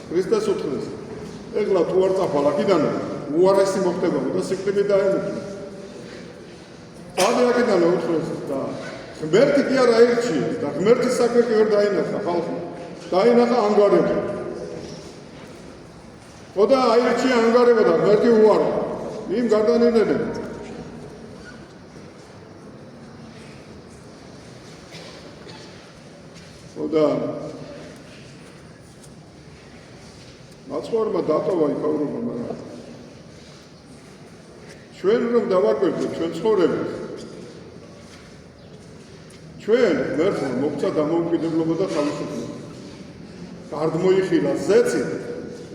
ქრისტეს უთხრეს. ეხლა თუ არ წაფალ აქედან უარესი მოხდებოდა და სიკვდილი დაემუქრა. აქედან უთხრეს და ღმერთი კი არ აირჩიეს და ღმერთის საქმე კი ვერ დაინახა ხალხმა. დაინახა ანგარება. ხოდა აირჩია ანგარება და ღმერთი უარო. იმ გარდანილებენ. ხოდა მაცხოვრმა დატოვა იქაურობა, მაგრამ ჩვენ რომ დავაკვირდეთ ჩვენ ცხოვრებას, ჩვენ ღმერთმა მოგცა დამოუკიდებლობა და თავისუფლება. გარდმოიხილა ზეცი,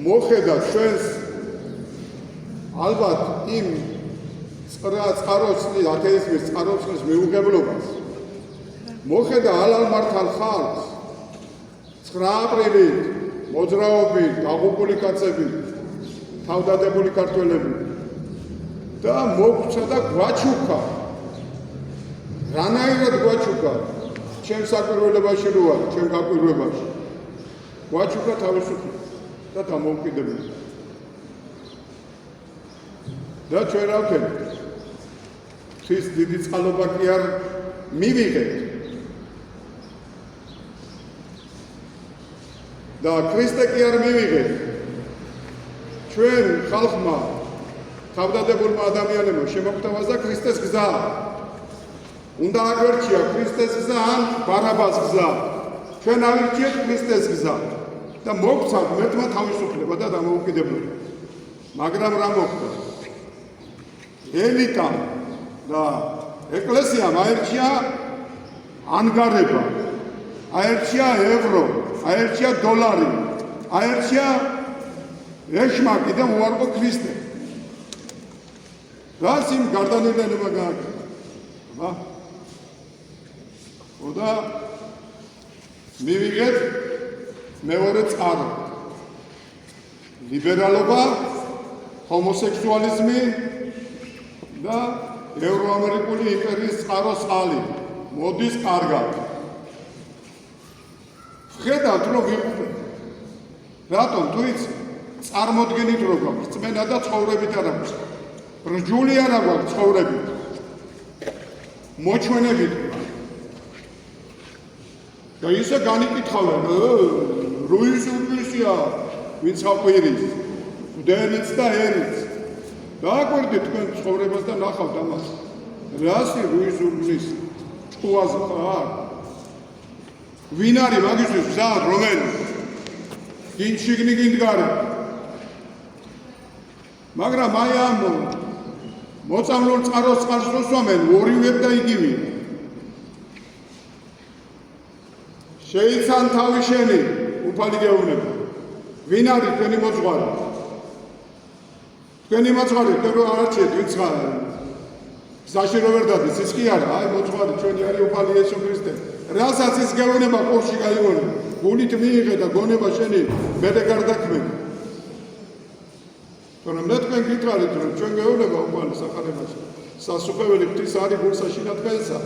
მოხედა ჩვენს ალბათ იმ წყაროწლის ათეიზმის წყაროწლის მიუღებლობას. მოხედა ალალმართალ ხალხს 9 აპრილით მოძრაობით, დაღუპული კაცებით, თავდადებული ქართველები და მოგცა და გვაჩუქა. რანაირად გვაჩუქა? ჩემ საკვირველებაში რო ვარ, ჩემ გაკვირვებაში. გვაჩუქა თავისუფლება და დამოუკიდებლობა. და ჩვენ რა ვქენთ? ხის დიდი წყალობა კი არ მივიღეთ. და ქრისტე კი არ მივიღეთ. ჩვენ ხალხმა თავდადებულმა ადამიანებმა შემოგვთავაზა და ქრისტეს გზა. უნდა აგვერჩია ქრისტეს გზა ან ბარაბას გზა. ჩვენ ავირჩიეთ ქრისტეს გზა და მოგცა ღმერთმა თავისუფლება და დამოუკიდებლობა. მაგრამ რა მოხდა? ელიტამ და ეკლესიამ აერჩია ანგარება, აერჩია ევრო, აერჩია დოლარი, აერჩია ეშმაკი და უარყო ქრისტე. რას იმ გარდანილება გააკეთა? ხოდა მივიღეთ მეორე წყარო. ლიბერალობა, ჰომოსექსუალიზმი და ევროამერიკული იმპერიის წყაროს წყალი. მოდის კარგად. ხედავთ რომ ვიყურებთ. რატომ თუ იცი? წარმოდგენით რო გვაქვს წმენა და ცხოვრებით არ აქვს. რჯული არ აქვს ცხოვრებით. მოჩვენებით. და ისე განიკითხავენ, რუის ეკლესია ვინც აყვირის, დენიც და ერიც. დააკვირდით თქვენ ცხოვრებას და ნახავთ ამას. რასი რუის ეკლესია? ჭუაზე ხარ? ვინ არის მაგისთვის გზად რომელი? გინ შიგნი გინ გარე. მაგრამ აი ამ მოწამლულ წყაროს წყარს როსვამენ ორივე და იგივე. შეიცან თავი შენი უფალი გეუბნება. ვინ არის თქვენი მოძღვარი? თქვენი მოძღვარი თქვენ რო არჩიეთ ვინც ხარ? გზაში რო ვერ დადის ის კი არა, აი მოძღვარი ჩვენი არის უფალი იესო ქრისტე. რასაც ის გეუბნება ყურში გაიგონე. გულით მიიღე და გონება შენი მერე გარდაქმნი. თორემ თქვენ გითხრით რომ ჩვენ გეუბნება უფალი სახარებაში. სასუხეველი ღვთის არის გულსაშინა თქვენსა.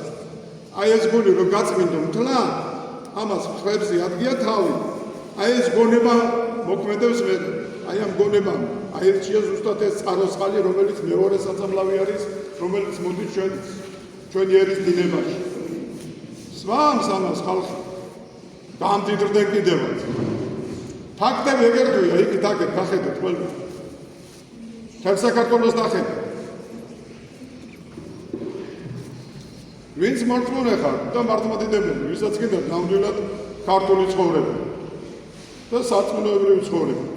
აი ეს გული რო გაწმინდო მთლა ამას ხრებზე ადგია თავი. აი ეს გონება მოქმედებს მე. აი ამ გონებამ აირჩია ზუსტად ეს წყაროსყალი, რომელიც მეორე საწამლავი არის, რომელიც მოდის ჩვენი ერის დინებაში. სვამს ამას ხალხი. გამდიდრდნენ კიდევაც. ფაქტები ეგერდია, იქ დაგეთ, გახედეთ ყველგან. თელ საქართველოს დახედეთ. ვინც მართლმორე ხარ და მართლმადიდებელი, ვისაც კიდევ ნამდვილად ქართული ცხოვრება და სარწმუნოებრივი ცხოვრება.